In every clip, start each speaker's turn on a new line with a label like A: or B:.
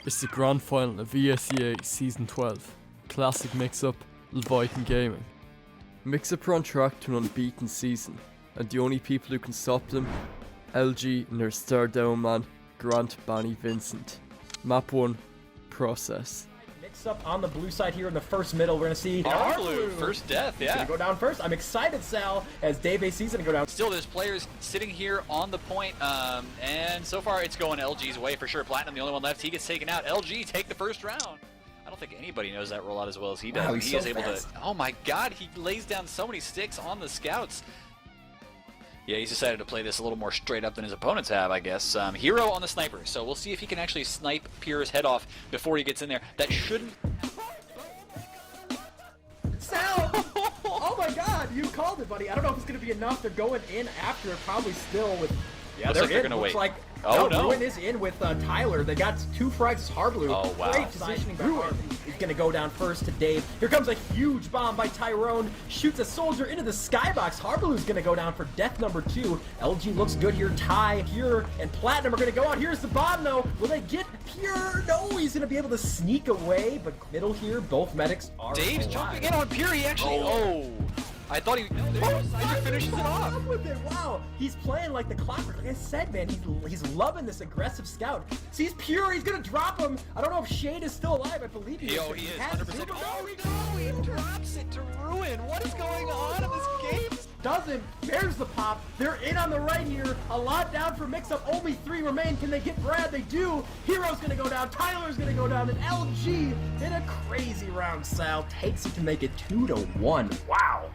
A: It's the grand final of ESEA Season 12, Classic Mix-Up, Leviathan Gaming. Mix-Up are on track to an unbeaten season, and the only people who can stop them, LG and their star down man, Grant Banny Vincent. Map 1, Process.
B: Mix-Up on the blue side here in the first middle. We're going to see
C: our blue, first death, yeah.
B: He's going to go down first. I'm excited, Sal, as Dave AC's going to go down.
C: Still, there's players sitting here on the point, and so far it's going LG's way for sure. Platinum, the only one left, he gets taken out. LG take the first round. I don't think anybody knows that rollout as well as he does.
B: Wow,
C: He
B: he's
C: is
B: so
C: able
B: fast.
C: to, oh my god, he lays down so many sticks on the scouts. Yeah, he's decided to play this a little more straight up than his opponents have, I guess. Hero on the sniper, so we'll see if he can actually snipe Pierre's head off before he gets in there. That shouldn't...
B: Sal! Oh my god, you called it, buddy. I don't know if it's going to be enough. They're going in after, probably still with... Yeah,
C: Looks like they're gonna
B: Looks
C: wait.
B: like
C: No.
B: Ruin is in with Tyler. They got 2 frags. Harblue.
C: Oh, wow.
B: Great positioning by Ruin. He's gonna go down first to Dave. Here comes a huge bomb by Tyrone. Shoots a soldier into the skybox. Harblue's gonna go down for death number 2. LG looks good here. Ty, Pure, and Platinum are gonna go out. Here's the bomb though. Will they get Pure? No, he's gonna be able to sneak away. But middle here, both medics are
C: Dave's
B: alive.
C: jumping in on Pierre, he actually... Oh. I thought he... No, there he finishes it off.
B: With it. Wow, he's playing like the clockwork. Like I said, man, he's loving this aggressive scout. Sees Pure, he's gonna drop him. I don't know if Shade is still alive. I believe he is.
C: He is,
B: has
C: 100%.
B: super-
C: Oh, he drops it to Ruin. What is going on in this game?
B: Doesn't. There's the pop. They're in on the right here. A lot down for Mix-Up. Only 3 remain. Can they get Brad? They do. Hero's gonna go down. Tyler's gonna go down. And LG in a crazy round. Sal takes it to make it 2-1. Wow.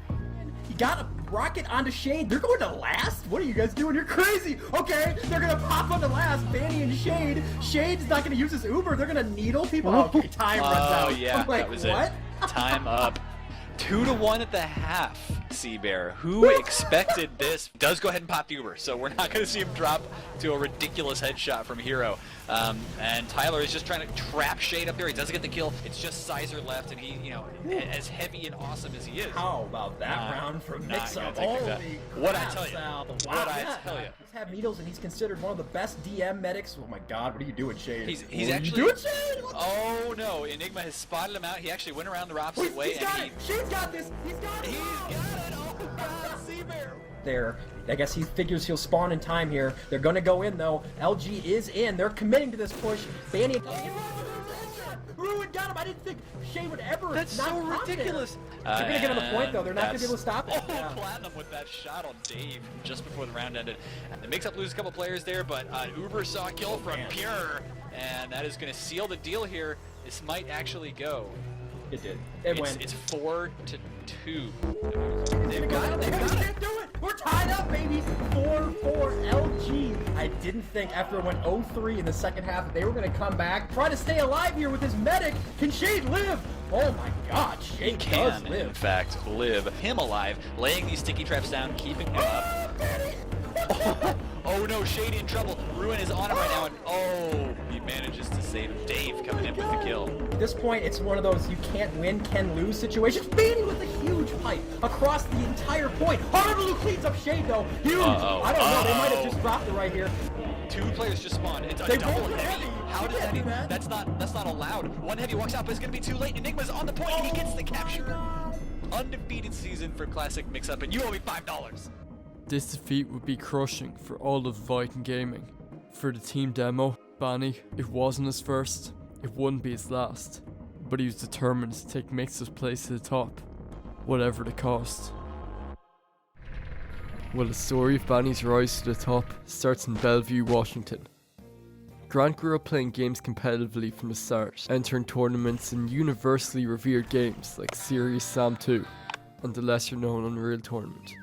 B: He got a rocket onto Shade. They're going to last? What are you guys doing? You're crazy. Okay, they're going to pop onto last. Banny and Shade. Shade's not going to use his Uber. They're going to needle people. Okay, time runs out.
C: Oh, yeah,
B: I'm like,
C: that was
B: what?
C: it. Time up. 2-1 at the half, Seabear. Who expected this? Does go ahead and pop the Uber, so we're not going to see him drop to a ridiculous headshot from Hero. And Tyler is just trying to trap Shade up there. He doesn't get the kill. It's just Sizer left, and he, you know, as heavy and awesome as he is.
B: How about that round from Mix-Up?
C: gonna take that.
B: Holy
C: What'd I
B: crap,
C: tell you?
B: Sal. Wow,
C: What'd I
B: yeah.
C: tell you?
B: He's had needles, and he's considered one of the best DM medics. Oh my god, what are you doing, Shade?
C: He's
B: What are
C: actually...
B: you doing, Shade? What the-
C: Oh, no. Enigma has spotted him out. He actually went around the opposite way,
B: He's got
C: and
B: it. Shade's got this. He's got it.
C: He's got it. Oh, God, Seabear.
B: There. I guess he figures he'll spawn in time here. They're gonna go in though. LG is in. They're committing to this push. Banny and Ruin got him. I didn't think Shade would ever.
C: That's
B: not
C: so
B: pop there.
C: ridiculous.
B: They're gonna get on the point though. They're not gonna be able to stop it.
C: Oh,
B: Yeah.
C: Platinum with that shot on Dave just before the round ended. It makes up lose a couple players there, but Uber saw a kill from Pure, and that is going to seal the deal here. This might actually go.
B: It did. It went.
C: It's 4-2.
B: They've got it. They can't do it. We're tied up, baby. 4-4 LG. I didn't think after it went 0-3 in the second half that they were going to come back, try to stay alive here with his medic. Can Shade live? Oh my God, Shade does
C: Can,
B: live.
C: in fact, live him alive, laying these sticky traps down, keeping him up. Oh no, Shady in trouble. Ruin is on him right now, and oh, he manages to save him. Dave coming in with the kill.
B: At this point, it's one of those you can't win, can lose situations. Banny with a huge pipe across the entire point. Harblue cleans up Shade though. Huge. I don't know. They might have just dropped it right here.
C: 2 players just spawned. It's a
B: They
C: double
B: both
C: heavy.
B: heavy.
C: How does that even? That's not allowed. One heavy walks out, but it's gonna be too late. Enigma's on the point, and he gets the capture. Undefeated season for Classic Mix-Up, and you owe me $5.
A: This defeat would be crushing for all of Leviathan Gaming. For the team demo, Banny, it wasn't his first, it wouldn't be his last, but he was determined to take Mixup's place to the top, whatever the cost. Well, the story of Banny's rise to the top starts in Bellevue, Washington. Grant grew up playing games competitively from the start, entering tournaments in universally revered games like Serious Sam 2 and the lesser known Unreal Tournament.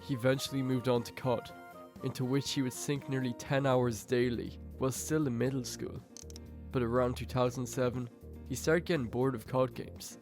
A: He eventually moved on to COD, into which he would sink nearly 10 hours daily while still in middle school. But around 2007, he started getting bored of COD games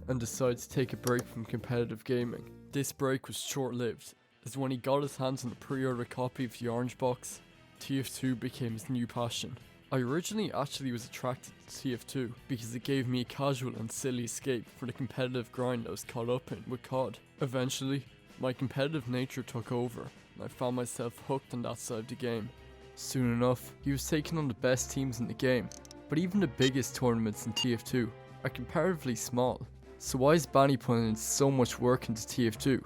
A: and decided to take a break from competitive gaming. This break was short-lived, as when he got his hands on a pre-order copy of the Orange Box, TF2 became his new passion. I originally actually was attracted to TF2 because it gave me a casual and silly escape from the competitive grind I was caught up in with COD. Eventually, my competitive nature took over, and I found myself hooked on that side of the game. Soon enough, he was taking on the best teams in the game, But even the biggest tournaments in TF2 are comparatively small, so why is Banny putting in so much work into TF2?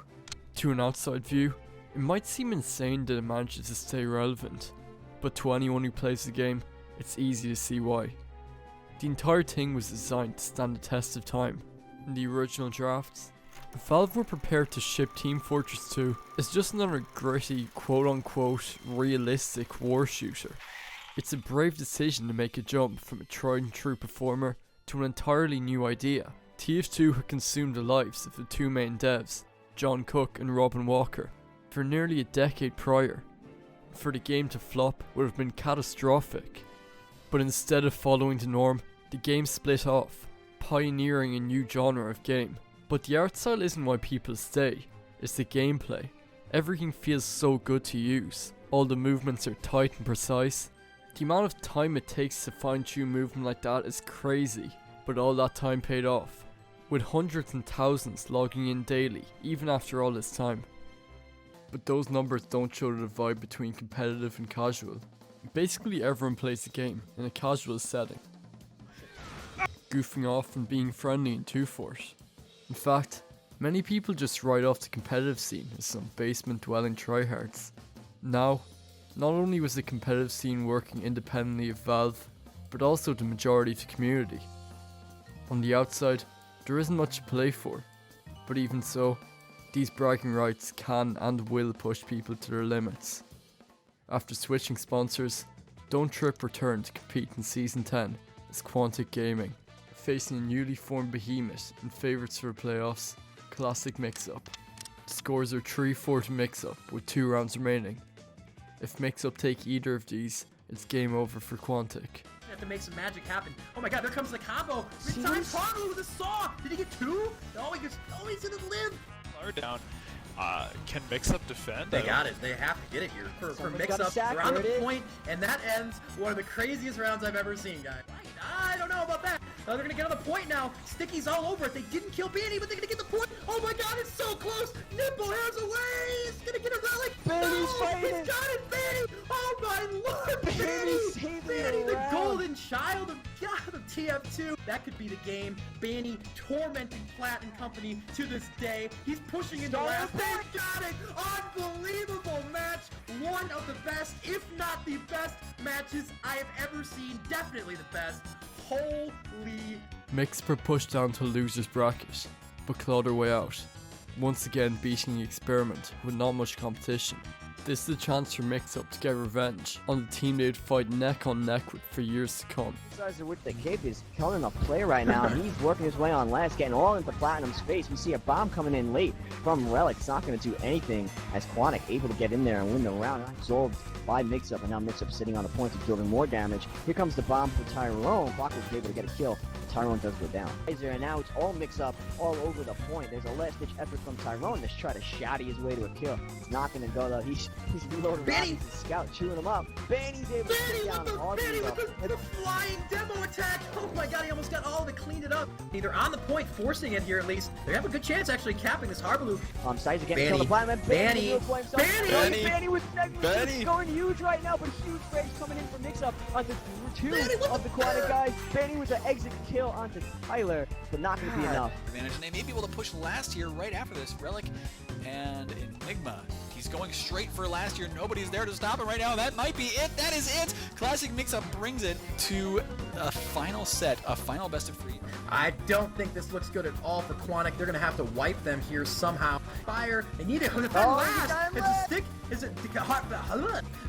A: To an outside view, it might seem insane that it manages to stay relevant, but to anyone who plays the game, it's easy to see why. The entire thing was designed to stand the test of time. In the original drafts, Valve were prepared to ship Team Fortress 2 as just another gritty, quote-unquote, realistic war shooter. It's a brave decision to make a jump from a tried and true performer to an entirely new idea. TF2 had consumed the lives of the two main devs, John Cook and Robin Walker, for nearly a decade prior. For the game to flop would have been catastrophic. But instead of following the norm, the game split off, pioneering a new genre of game. But the art style isn't why people stay, it's the gameplay. Everything feels so good to use. All the movements are tight and precise. The amount of time it takes to fine-tune movement like that is crazy, but all that time paid off, with hundreds and thousands logging in daily, even after all this time. But those numbers don't show the divide between competitive and casual. Basically everyone plays the game in a casual setting, goofing off and being friendly in 2-Fort. In fact, many people just write off the competitive scene as some basement-dwelling tryhards. Now, not only was the competitive scene working independently of Valve, but also the majority of the community. On the outside, there isn't much to play for, but even so, these bragging rights can and will push people to their limits. After switching sponsors, Don't Trip returned to compete in Season 10 as Quantic Gaming, facing a newly formed behemoth and favourites for the playoffs, Classic Mixup. The scores are 3-4 to Mixup with 2 rounds remaining. If Mixup take either of these, it's game over for Quantic.
B: Have to make some magic happen. Oh my god, there comes the combo. Time Tarmu with a saw. Did he get 2? Oh, he's gonna live.
D: Lower down. Can Mixup defend?
B: They got it. They have to get it here. For Mix-Up, they're on the point, and that ends one of the craziest rounds I've ever seen, guys. I don't know about that. They're gonna get on the point now. Sticky's all over it. They didn't kill Banny, but they're gonna get the point. Oh my god, it's so close. Nimble has away. He's gonna get a relic.
E: Banny's fighting.
B: He's got it, Banny. Oh my lord, Banny, the golden child of TF2. That could be the game. Banny tormenting Platt and company to this day. He's pushing into last. They got it. Unbelievable match. One of the best, if not the best matches I have ever seen. Definitely the best. Holy.
A: Mixup were pushed down to a loser's bracket, but clawed their way out, once again beating the experiment with not much competition. This is a chance for Mixup to get revenge on the team they'd fight neck on neck with for years to come.
E: With the cape is killing a play right now. He's working his way on last, getting all into Platinum's face. We see a bomb coming in late from Relic. It's not going to do anything as Quantic able to get in there and win the round. Absorbed by Mixup, and now Mixup sitting on the point, absorbing more damage. Here comes the bomb for Tyrone. Clockwork is able to get a kill. Tyrone does go down. And now it's all Mixup all over the point. There's a last-ditch effort from Tyrone to try to shotty his way to a kill. It's not going to go though. He's reloading. Banny! Scout chewing him up. Banny's able to get down.
B: Banny with the flying demo attack. Oh my god, he almost got all of it, cleaned it up. Either on the point, forcing it here at least. They have a good chance actually capping this harbor loop.
E: Sides again on the Platinum. Banny with
D: Banny
E: going huge right now, but huge race coming in from Mixup on the 2 of the Quantic guys. Banny with the exit kill onto Tyler, but not going to be enough.
C: Advantage, and they may be able to push last here right after this. Relic and Enigma. He's going straight for last year. Nobody's there to stop him right now. That might be it. That is it. Classic Mixup brings it to a final set, a final best of 3.
B: I don't think this looks good at all for Quantic. They're going to have to wipe them here somehow. Fire. They need it. Last. It's a stick. Is it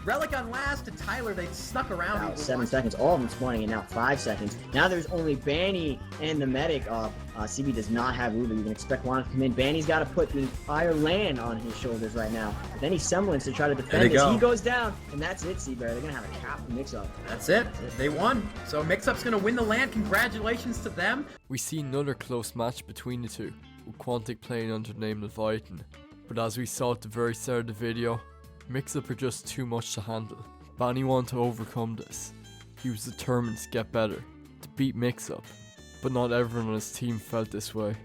B: Relic on last to Tyler? They stuck around.
E: Now 7 seconds. All of them spawning in now 5 seconds. Now there's only Banny and the medic up. CB does not have Ruben. You can expect Quantic to come in. Banny's got to put the entire land on his shoulders right now. With any semblance to try to defend this. He goes down, and that's it, Seabear. They're going to have a cap Mix-Up.
B: That's it. They won. So Mix-Up's going to win the land. Congratulations to them.
A: We see another close match between the two, with Quantic playing under the name Leviathan. But as we saw at the very start of the video, Mix-Up are just too much to handle. Banny wanted to overcome this. He was determined to get better, to beat Mix-Up. But not everyone on his team felt this way.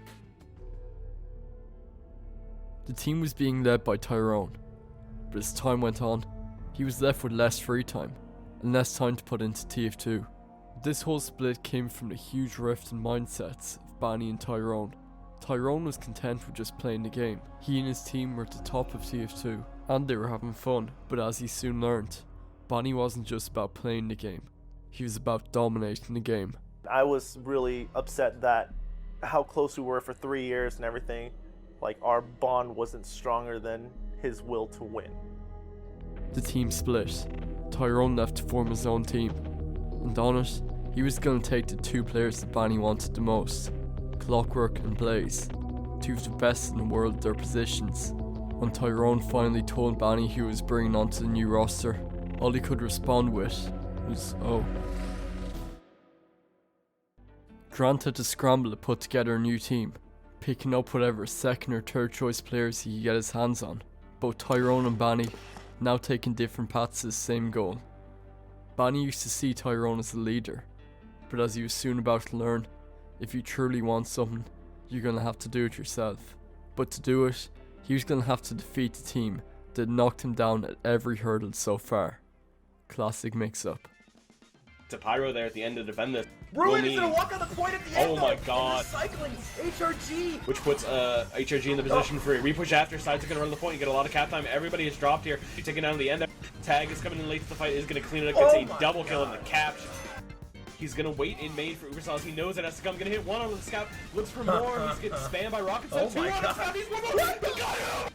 A: The team was being led by Tyrone, but as time went on, he was left with less free time, and less time to put into TF2. This whole split came from the huge rift in mindsets of Bani and Tyrone. Tyrone was content with just playing the game. He and his team were at the top of TF2, and they were having fun, but as he soon learned, Bani wasn't just about playing the game, he was about dominating the game.
F: I was really upset that how close we were for 3 years and everything, like our bond wasn't stronger than his will to win.
A: The team split. Tyrone left to form his own team, and on it, he was going to take the 2 players that Bani wanted the most, Clockwork and Blaze, 2 of the best in the world at their positions. When Tyrone finally told Bani who he was bringing onto the new roster, all he could respond with was, "Oh." Grant had to scramble to put together a new team, picking up whatever second or third choice players he could get his hands on. Both Tyrone and Bani now taking different paths to the same goal. Bani used to see Tyrone as a leader, but as he was soon about to learn, if you truly want something, you're going to have to do it yourself. But to do it, he was going to have to defeat the team that knocked him down at every hurdle so far. Classic mix-up.
G: To Pyro there at the end to defend this.
B: Ruin is gonna walk on the point at the end.
G: Oh my
B: though.
G: god.
B: Recycling HRG.
G: Which puts HRG in the position for a repush after. Sides are going to run the point. You get a lot of cap time. Everybody is dropped here. You're taking down the end. Tag is coming in late to the fight. Is going to clean it up. Gets a double kill in the capture. He's going to wait in main for Ubersauce. He knows it has to come. Going to hit 1 on the scout. Looks for more. He's getting spammed by rockets. 2 on the scout. He's 1 more. He got him.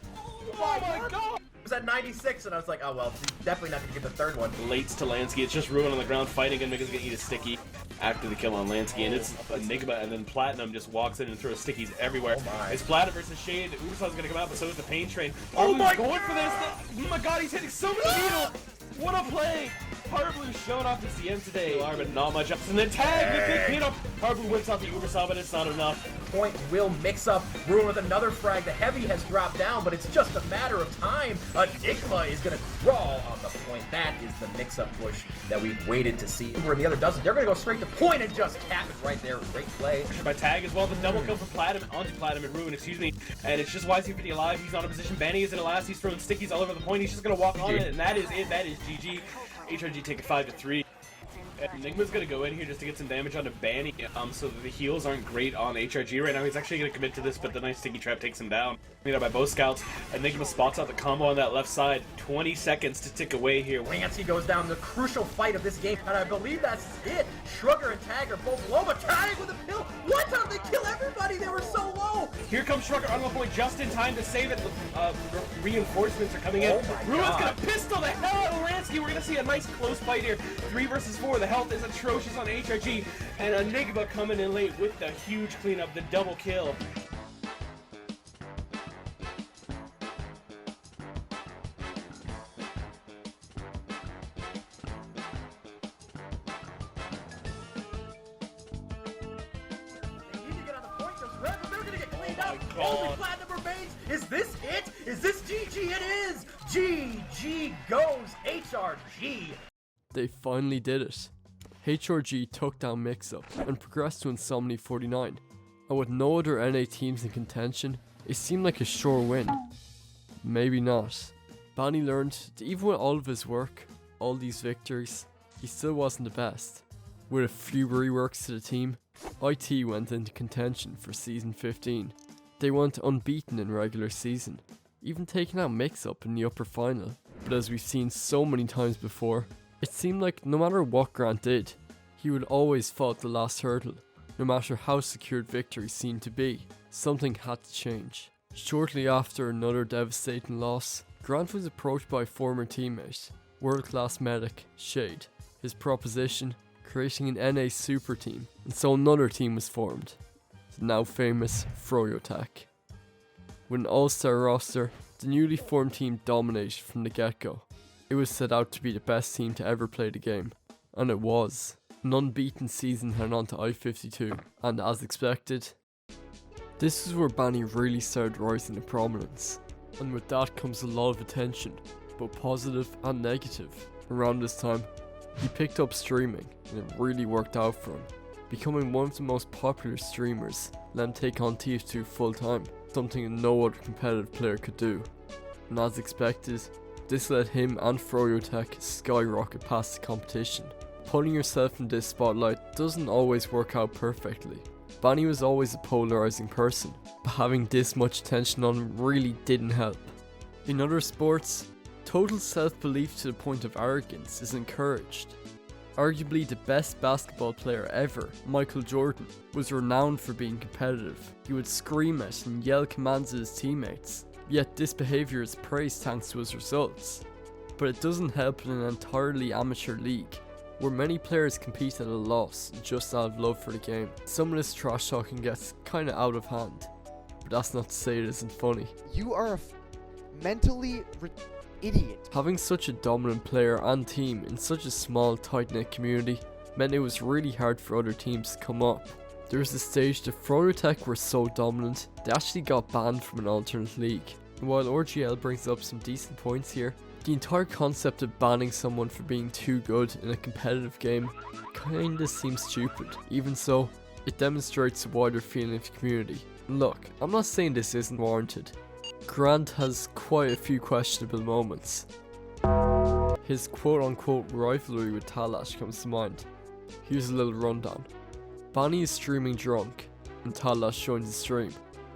G: Oh my god.
B: It was at 96, and I was like, oh well, he's definitely not gonna get the 3rd one.
G: Lates to Lansky. It's just Ruin on the ground fighting, and Mika's gonna eat a sticky after the kill on Lansky, and it's Enigma, and then Platinum just walks in and throws stickies everywhere. It's Platinum versus Shade. Ubersauce's gonna come out, but so is the Pain Train. Oh my god! Going for this! Oh my god, he's hitting so many needles! What a play! Harblu's showing off his CM today, but not much else. And then Tag with the cleanup. Harblu whips out the Ubersaw, but it's not enough.
B: Point will mix up. Ruin with another frag. The Heavy has dropped down, but it's just a matter of time. Enigma is going to crawl on the point. That is the mix-up push that we've waited to see. Uber and the other doesn't. They're going to go straight to point and just cap it right there. Great play.
G: By Tag as well. The double kill for Platinum, onto Platinum and Ruin, excuse me. And it's just YC50 alive. He's on a position. Banny is in the last. He's throwing stickies all over the point. He's just going to walk on it, and that is it. That is GG. HRG take it 5-3. Enigma's gonna go in here just to get some damage onto Banny, so that the heals aren't great on HRG right now. He's actually gonna commit to this, but the nice sticky trap takes him down. You know, by both scouts. Enigma spots out the combo on that left side. 20 seconds to tick away here.
B: Lansky goes down, the crucial fight of this game, and I believe that's it. Shrugger and Tag are both low, but Tag with a kill. What time did they kill everybody? They were so low.
G: Here comes Shrugger on the point just in time to save it. Reinforcements are coming in. Ruin's gonna pistol the hell out of Lansky. We're gonna see a nice close fight here. 3 versus 4. The health is atrocious on HRG, and Enigma coming in late with the huge cleanup, the double kill.
B: Only Platinum remains. Is this it? Is this GG? It is. GG goes HRG.
A: They finally did it. HRG took down Mix-Up and progressed to Insomni 49, and with no other NA teams in contention, it seemed like a sure win. Maybe not. Bani learned that even with all of his work, all these victories, he still wasn't the best. With a few reworks to the team, IT went into contention for Season 15. They went unbeaten in regular season, even taking out Mix-Up in the upper final. But as we've seen so many times before, it seemed like no matter what Grant did, he would always fall at the last hurdle. No matter how secured victory seemed to be, something had to change. Shortly after another devastating loss, Grant was approached by a former teammate, world-class medic Shade. His proposition, creating an NA super team, and so another team was formed, the now famous Froyotech. With an all-star roster, the newly formed team dominated from the get-go. It was set out to be the best team to ever play the game, and it was. An unbeaten season heading on to I-52, and as expected, this is where Bani really started rising in prominence, and with that comes a lot of attention, both positive and negative. Around this time, he picked up streaming, and it really worked out for him, becoming one of the most popular streamers, let him take on TF2 full time, something no other competitive player could do. And as expected, this let him and Froyotech skyrocket past the competition, Putting yourself in this spotlight doesn't always work out perfectly. Bonnie was always a polarizing person, but having this much attention on him really didn't help. In other sports, total self-belief to the point of arrogance is encouraged. Arguably the best basketball player ever, Michael Jordan, was renowned for being competitive. He would scream at and yell commands at his teammates, yet this behaviour is praised thanks to his results. But it doesn't help in an entirely amateur league, where many players compete at a loss just out of love for the game. Some of this trash talking gets kinda out of hand, but that's not to say it isn't funny.
H: You are a mentally idiot.
A: Having such a dominant player and team in such a small tight-knit community meant it was really hard for other teams to come up. There was a stage that Froyotech were so dominant, they actually got banned from an alternate league. And while RGL brings up some decent points here, the entire concept of banning someone for being too good in a competitive game kinda seems stupid. Even so, it demonstrates a wider feeling of community. And look, I'm not saying this isn't warranted. Grant has quite a few questionable moments. His quote-unquote rivalry with Thalash comes to mind. Here's a little rundown. Bonnie is streaming drunk, and Thalash joins the stream.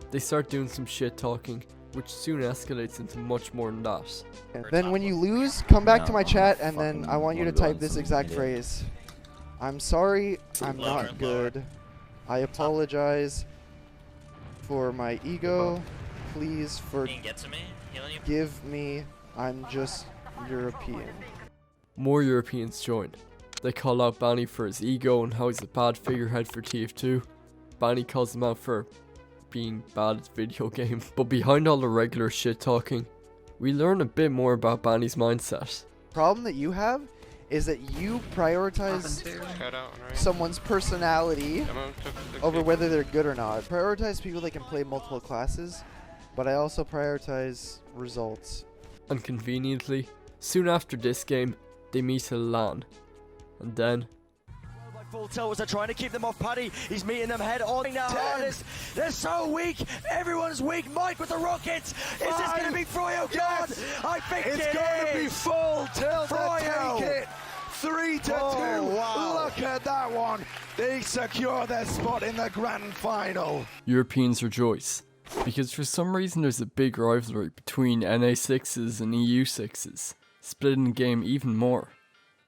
A: They start doing some shit talking, which soon escalates into much more than that.
H: And then when you lose, come back to my chat and then I want you to type this exact phrase. I'm sorry, I'm not good. I apologize for my ego. Please forgive me. I'm just European.
A: More Europeans join. They call out Bonnie for his ego and how he's a bad figurehead for TF2. Bonnie calls him out for being bad at video game. But behind all the regular shit talking, we learn a bit more about Bonnie's mindset.
H: Problem that you have is that you prioritize someone's personality over whether they're good or not. Prioritize people that can play multiple classes, but I also prioritize results.
A: And conveniently, soon after this game, they meet at LAN. And then
I: Full tilt are trying to keep them off Paddy. He's meeting them head on their hardest. They're so weak. Everyone's weak. Mike with the rockets. Is this going to be Froyo?
J: Yes.
I: I think
J: It's going to be full tilt to take it. 3-2.
I: Wow.
J: Look at that one. They secure their spot in the grand final.
A: Europeans rejoice, because for some reason there's a big rivalry between NA6s and EU6s, splitting the game even more.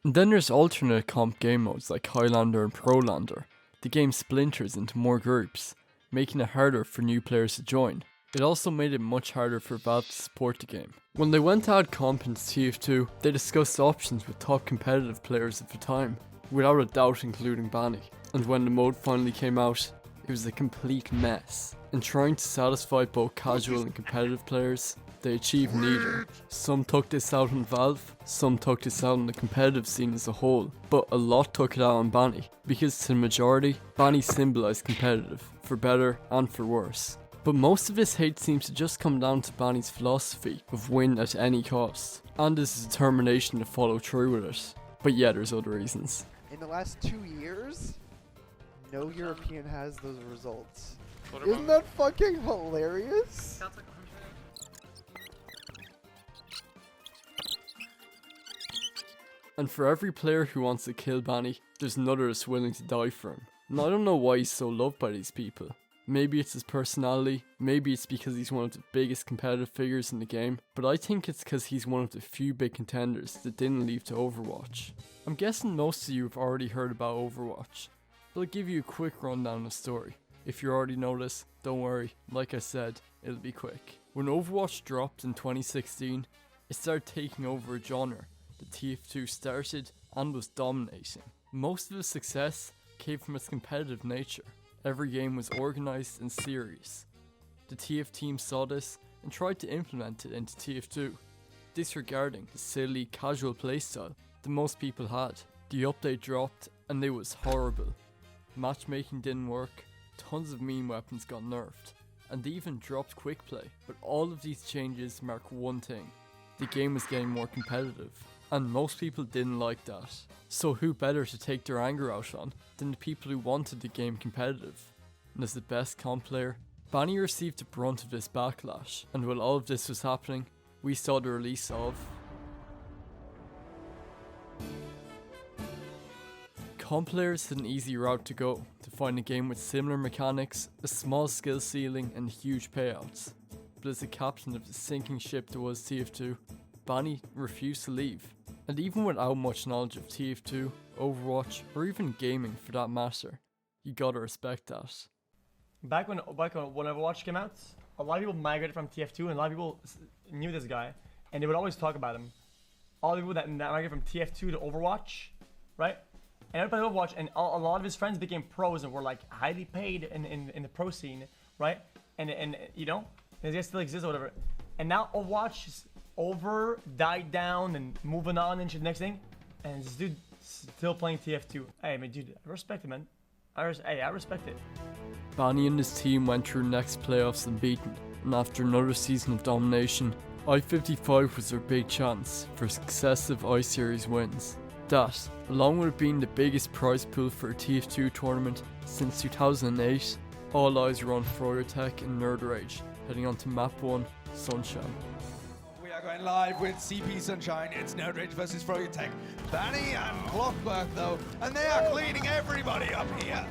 A: And then there's alternate comp game modes like Highlander and Prolander. The game splinters into more groups, making it harder for new players to join. It also made it much harder for Valve to support the game. When they went to add comp into TF2, they discussed options with top competitive players at the time, without a doubt including Bonnie. And when the mode finally came out, it was a complete mess. In trying to satisfy both casual and competitive players, they achieved neither. Some took this out on Valve, some took this out on the competitive scene as a whole, but a lot took it out on Bonnie, because to the majority, Bonnie symbolised competitive, for better and for worse. But most of this hate seems to just come down to Bonnie's philosophy of win at any cost, and his determination to follow through with it. But yeah, there's other reasons.
H: In the last 2 years, no European has those results. Isn't that fucking hilarious?
A: And for every player who wants to kill Bonnie, there's another that's willing to die for him. And I don't know why he's so loved by these people. Maybe it's his personality, maybe it's because he's one of the biggest competitive figures in the game, but I think it's because he's one of the few big contenders that didn't leave to Overwatch. I'm guessing most of you have already heard about Overwatch, but I'll give you a quick rundown of the story. If you already know this, don't worry, like I said, it'll be quick. When Overwatch dropped in 2016, it started taking over a genre that TF2 started and was dominating. Most of its success came from its competitive nature. Every game was organised and serious. The TF team saw this and tried to implement it into TF2, disregarding the silly, casual playstyle that most people had. The update dropped and it was horrible. Matchmaking didn't work, tons of meme weapons got nerfed, and they even dropped quick play. But all of these changes mark one thing: the game was getting more competitive. And most people didn't like that. So who better to take their anger out on than the people who wanted the game competitive? And as the best comp player, Bonnie received the brunt of this backlash. And while all of this was happening, we saw the release of Comp players had an easy route to go to find a game with similar mechanics, a small skill ceiling and huge payouts. But as the captain of the sinking ship that was TF2, Bani refused to leave. And even without much knowledge of TF2, Overwatch, or even gaming for that matter, you gotta respect that.
K: Back when Overwatch came out, a lot of people migrated from TF2 and a lot of people knew this guy and they would always talk about him. All the people that migrated from TF2 to Overwatch, right? And I played Overwatch and a lot of his friends became pros and were like highly paid in the pro scene, right? And you know, this guy still exists or whatever. And now Overwatch is over, died down and moving on into the next thing. And this dude still playing TF2. Hey, man, dude, I respect it, man. I respect it.
A: Bani and his team went through next playoffs unbeaten, and after another season of domination, I-55 was their big chance for successive I-Series wins. That, along with it being the biggest prize pool for a TF2 tournament since 2008, all eyes were on Froyotech and Nerd Rage, heading on to map 1, Sunshine.
J: We are going live with CP Sunshine. It's Nerd Rage versus Froyotech. Banny and Clockwork though, and they are cleaning everybody up here.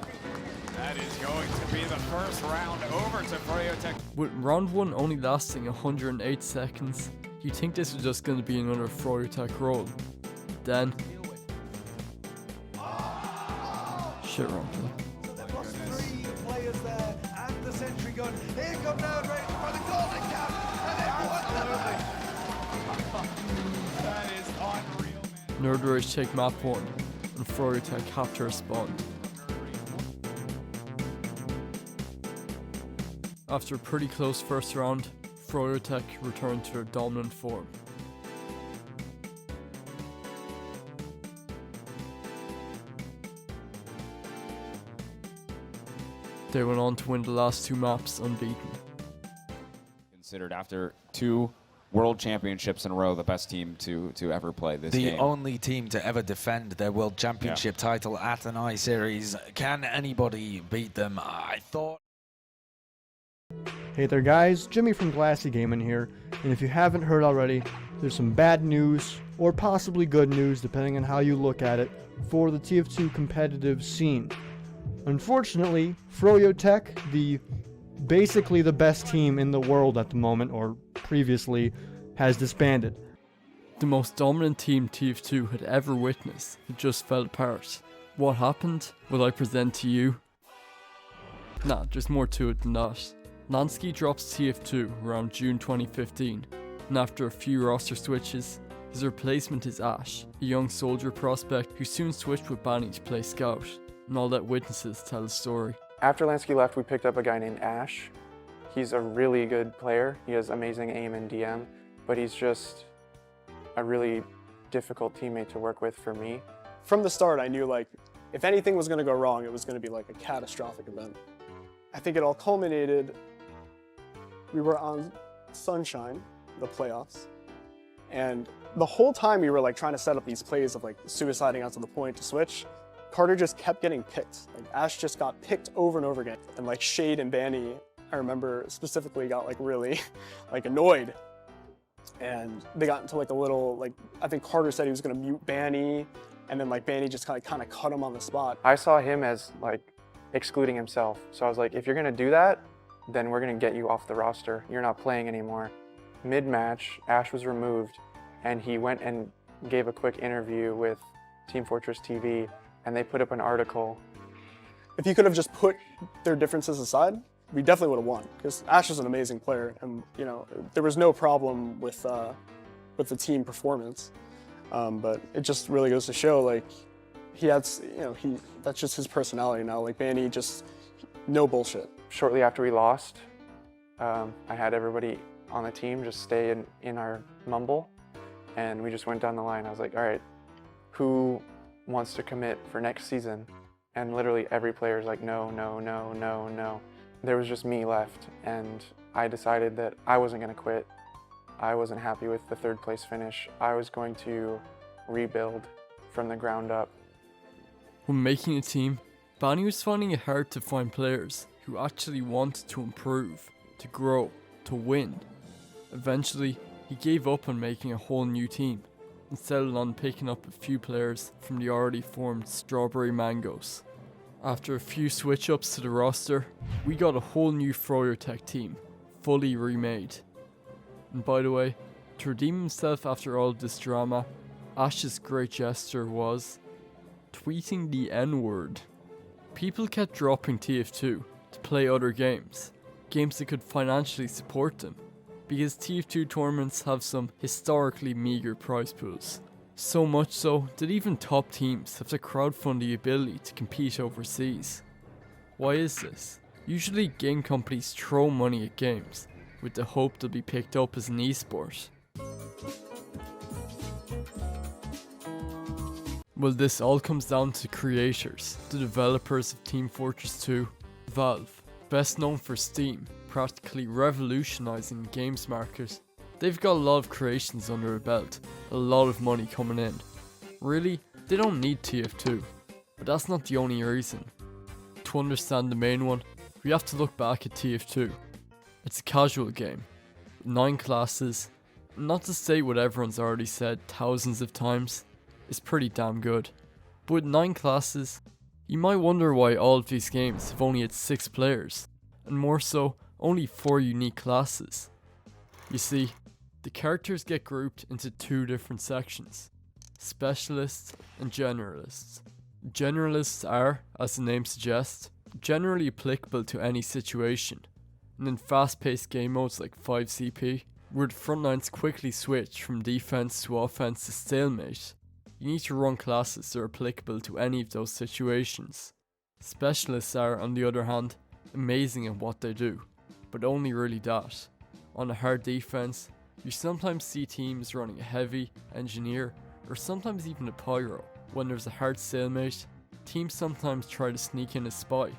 D: That is going to be the first round over to Froyotech.
A: With round 1 only lasting 108 seconds, you'd think this was just going to be another Froyotech roll. Then... shit wrong.
J: So there was 3 players there, and the sentry gun. Here come Nerd Rage for the golden cap, and they won. That is unreal, man.
A: Nerd Rage take map 1, and Froyotech have to respond. After a pretty close first round, Froyotech returned to their dominant form. They went on to win the last 2 maps unbeaten.
L: Considered after 2 World Championships in a row the best team to ever play this game.
M: The only team to ever defend their World Championship title at an I-Series. Can anybody beat them? I thought...
N: Hey there guys, Jimmy from Glassy Gaming here, and if you haven't heard already, there's some bad news, or possibly good news depending on how you look at it, for the TF2 competitive scene. Unfortunately, Froyotech, basically the best team in the world at the moment, or previously, has disbanded.
A: The most dominant team TF2 had ever witnessed had just fell apart. What happened? Will I present to you? Nah, there's more to it than that. Lansky drops TF2 around June 2015, and after a few roster switches, his replacement is Ash, a young soldier prospect who soon switched with Bani to play Scout, and all that witnesses tell the story.
O: After Lansky left, we picked up a guy named Ash. He's a really good player. He has amazing aim and DM, but he's just a really difficult teammate to work with for me.
P: From the start, I knew like if anything was going to go wrong, it was going to be like a catastrophic event. I think it all culminated. We were on Sunshine, the playoffs, and the whole time we were like trying to set up these plays of like suiciding out to the point to switch. Carter just kept getting picked. Like Ash just got picked over and over again, and like Shade and Banny, I remember specifically got like really like annoyed, and they got into like a little like I think Carter said he was gonna mute Banny, and then like Banny just kind of cut him on the spot.
O: I saw him as like excluding himself, so I was like, if you're gonna do that, then we're gonna get you off the roster. You're not playing anymore. Mid-match, Ash was removed, and he went and gave a quick interview with Team Fortress TV, and they put up an article.
P: If you could have just put their differences aside, we definitely would have won, because Ash is an amazing player, and you know there was no problem with the team performance. But it just really goes to show like he had, that's just his personality now. Like Banny, just no bullshit.
O: Shortly after we lost, I had everybody on the team just stay in our mumble, and we just went down the line. I was like, all right, who wants to commit for next season? And literally every player is like, no, no, no, no, no. There was just me left, and I decided that I wasn't going to quit. I wasn't happy with the 3rd place finish. I was going to rebuild from the ground up.
A: When making a team, Bani was finding it hard to find players who actually wanted to improve, to grow, to win. Eventually, he gave up on making a whole new team, and settled on picking up a few players from the already formed Strawberry Mangoes. After a few switch-ups to the roster, we got a whole new Froyotech team, fully remade. And by the way, to redeem himself after all this drama, Ash's great gesture was tweeting the N-word. People kept dropping TF2 to play other games that could financially support them, because TF2 tournaments have some historically meager prize pools. So much so that even top teams have to crowdfund the ability to compete overseas. Why is this? Usually game companies throw money at games with the hope they'll be picked up as an esport. Well, this all comes down to creators, the developers of Team Fortress 2, Valve, best known for Steam, practically revolutionising the games market. They've got a lot of creations under their belt, a lot of money coming in. Really, they don't need TF2, but that's not the only reason. To understand the main one, we have to look back at TF2. It's a casual game, with 9 classes, not to say what everyone's already said thousands of times, it's pretty damn good. But with 9 classes, you might wonder why all of these games have only had 6 players, and more so, only 4 unique classes. You see, the characters get grouped into 2 different sections, specialists and generalists. Generalists are, as the name suggests, generally applicable to any situation, and in fast-paced game modes like 5CP, where the front lines quickly switch from defense to offense to stalemate, you need to run classes that are applicable to any of those situations. Specialists are, on the other hand, amazing at what they do, but only really that. On a hard defense, you sometimes see teams running a heavy, engineer, or sometimes even a pyro. When there's a hard stalemate, teams sometimes try to sneak in a spy,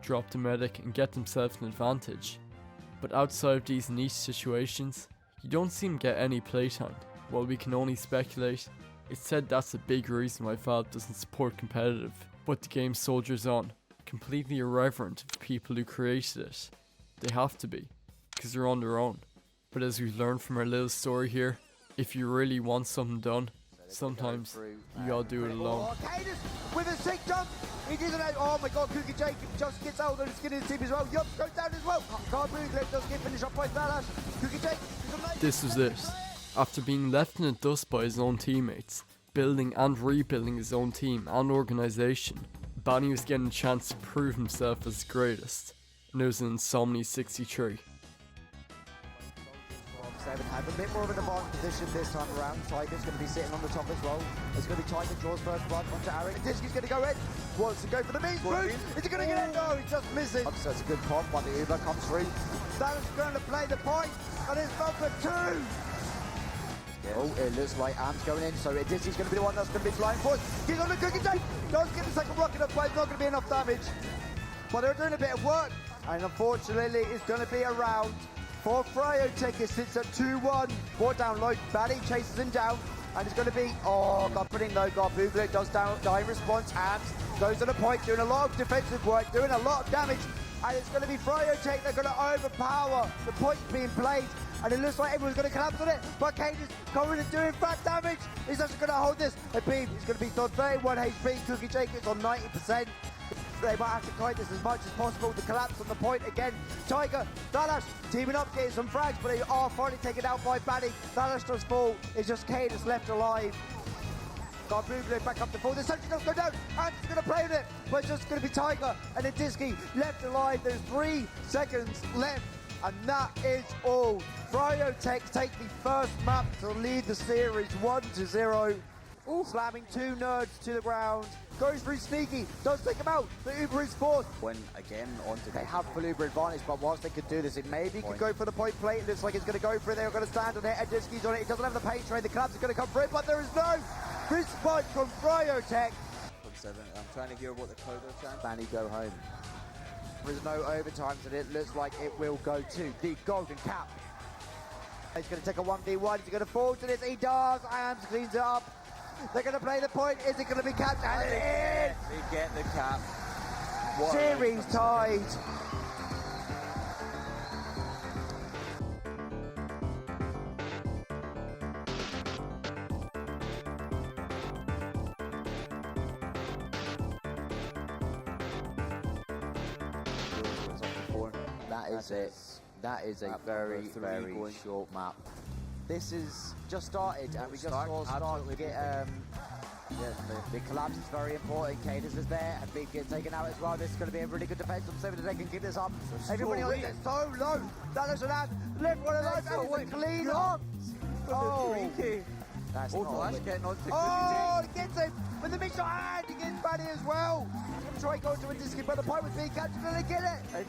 A: drop the medic and get themselves an advantage. But outside of these niche situations, you don't see them get any playtime. While we can only speculate, it's said that's a big reason why Valve doesn't support competitive, but the game soldiers on, completely irreverent of the people who created it. They have to be, because they're on their own. But as we've learned from our little story here, if you really want something done, sometimes you gotta do it alone.
Q: With a sick jump, he doesn't have, oh my god, Cookie Jake just gets out of the skin of his team as well. Yup, goes down as well. Can't move, does get finished up by thalash. Cookie Jake,
A: this was it. After being left in the dust by his own teammates, building and rebuilding his own team and organisation, Banny was getting a chance to prove himself as the greatest, and it was in Insomnia 63.
Q: Seven have a bit more of an advanced position this time around. Tiger's going to be sitting on the top as well. It's going to be Tiger draws first blood onto Eric. Disky's going to go in. Wants to go for the means boost. Is he going to get it? No, he just misses. So it's a good pop while the Uber comes through. That's going to play the point, and it's number 2. Oh, it looks like Am's going in, so Disky's going to be the one that's going to be flying forward. He's on the Cookie Jake. Does get the second rocket up, but it's not going to be enough damage. But they're doing a bit of work, and unfortunately, it's going to be a round for Froyotech. It sits at 2-1. 4 down low. Batty chases him down. And it's going to be, oh, got put in low. Got Boogler does die in response. Ams goes to the point, doing a lot of defensive work, doing a lot of damage. And it's going to be Froyotech. They're going to overpower the point being played. And it looks like everyone's going to collapse on it. But Kane is coming and doing fat damage. He's actually going to hold this. A beam is going to be on 31 HP. Cookie Jake is on 90%. They might have to kite this as much as possible to collapse on the point again. Tiger, thalash teaming up, getting some frags, but they are finally taken out by Banny. Thalash does fall. It's just Kane that's left alive. Got Boogler back up to full. The sentry does go down. And it's going to play with it, but it's just going to be Tiger and then Disky left alive. There's 3 seconds left, and that is all. Froyotech take the first map to lead the series 1-0. Slamming 2 nerds to the ground. Goes through Sneaky, does take him out. The Uber is forced. When again onto they have full Uber advantage, but whilst they could do this, it maybe could go for the point plate. It looks like it's going to go for it. They're going to stand on it. And Disky's on it. It doesn't have the paint train. The collapse is going to come for it, but there is no response from Froyotech. I'm trying to hear what the code is saying. Banny go home. There's no overtime, and it looks like it will go to the golden cap. He's going to take a 1v1. He's going to fall to this. He does. Ams cleans it up. They're going to play the point. Is it going to be capped? And it is! They get the cap. Series tied. That is it. That is a very, very short map. This is just started, and we just saw start to get. The collapse is very important. Cadence is there, and Big getting taken out as well. This is going to be a really good defense. I'm saying that they can keep this up. Everybody on it, so low. That is an ad. Left one alive, and it's a clean up. Oh, that's not getting on to he gets him with the big shot, and he gets Buddy as well. Try going to a disc, but the point was being captured, and they get it.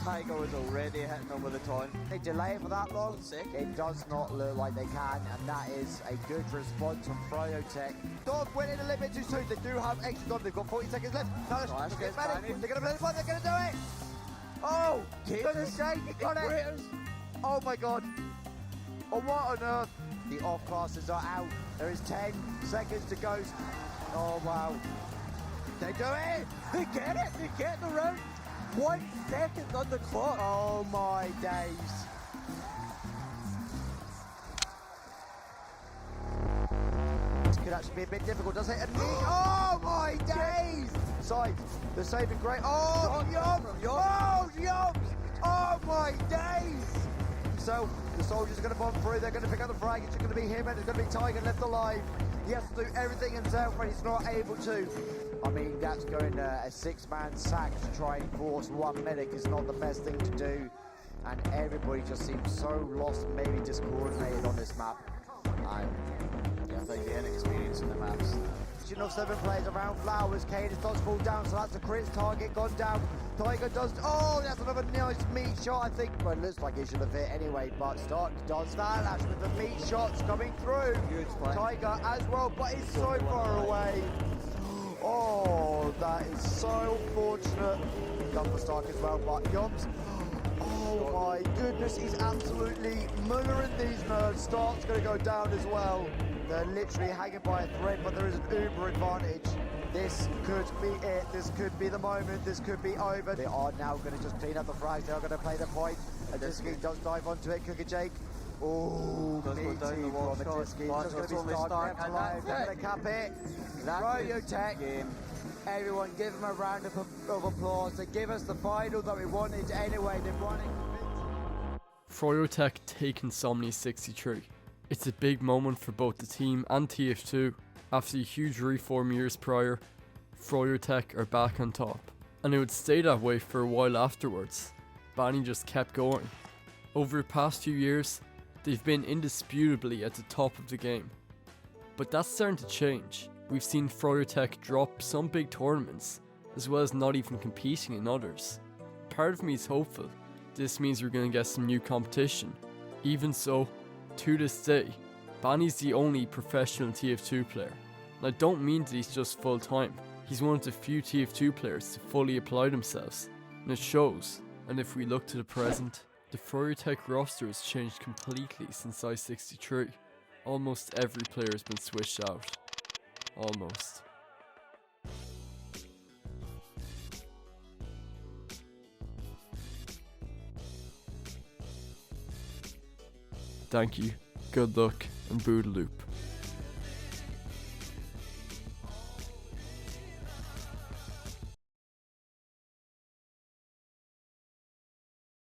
Q: Tiger was already hitting them with the taunt. They delay it for that long. It does not look like they can, and that is a good response from Froyotech. Dog went in a little bit too soon. They do have extra time. They've got 40 seconds left. They're going to play the point. They're going to do it. Oh, look at Shane. He got it. Oh my God. Oh, what on earth? The off classes are out. There is 10 seconds to go. Oh wow. They do it! They get it! They get the round! 1 second on the clock! Oh my days! This could actually be a bit difficult, doesn't it? Oh my days! Side, they're saving great. Oh, Yums! Oh, Yums! Oh my days! So, the soldiers are going to bomb through, they're going to pick up the frag, it's going to be him and it's going to be Tiger left alive. He has to do everything himself, but he's not able to. I mean, that's going a 6-man sack to try and force one medic is not the best thing to do. And everybody just seems so lost and maybe discoordinated on this map. And yeah, I think the inexperience in the maps. Of 7 players around Flowers, Cadence does fall down, so that's a crit target gone down. Tiger does, oh, that's another nice meat shot, I think. Well, it looks like he should have hit anyway, but Stark does thalash with the meat shots coming through. Tiger as well, but he's so far away. Oh, that is so fortunate. Done for Stark as well, but Yums. Oh my goodness, he's absolutely mullering these nerds. Stark's going to go down as well. They're literally hanging by a thread, but there is an uber advantage. This could be it. This could be the moment. This could be over. They are now going to just clean up the frags. They are going to play the point. A Disky does dive onto it. Cooker Jake. Oh, meaty from a Disky. Just going to be Stark left alive. They're going to cap it. Froyotech. Everyone give them a round of applause to give us the final that we wanted anyway. They've won it.
A: Froyotech take Insomnia 63. It's a big moment for both the team and TF2. After a huge reform years prior, Froyotech are back on top. And it would stay that way for a while afterwards. Banny just kept going. Over the past few years, they've been indisputably at the top of the game. But that's starting to change. We've seen Froyotech drop some big tournaments, as well as not even competing in others. Part of me is hopeful. This means we're going to get some new competition. Even so, to this day, Banny's the only professional TF2 player. And I don't mean that he's just full time. He's one of the few TF2 players to fully apply themselves. And it shows. And if we look to the present, the Froyotech roster has changed completely since I-63. Almost every player has been switched out. Almost. Thank you, good luck, and Boodaloop.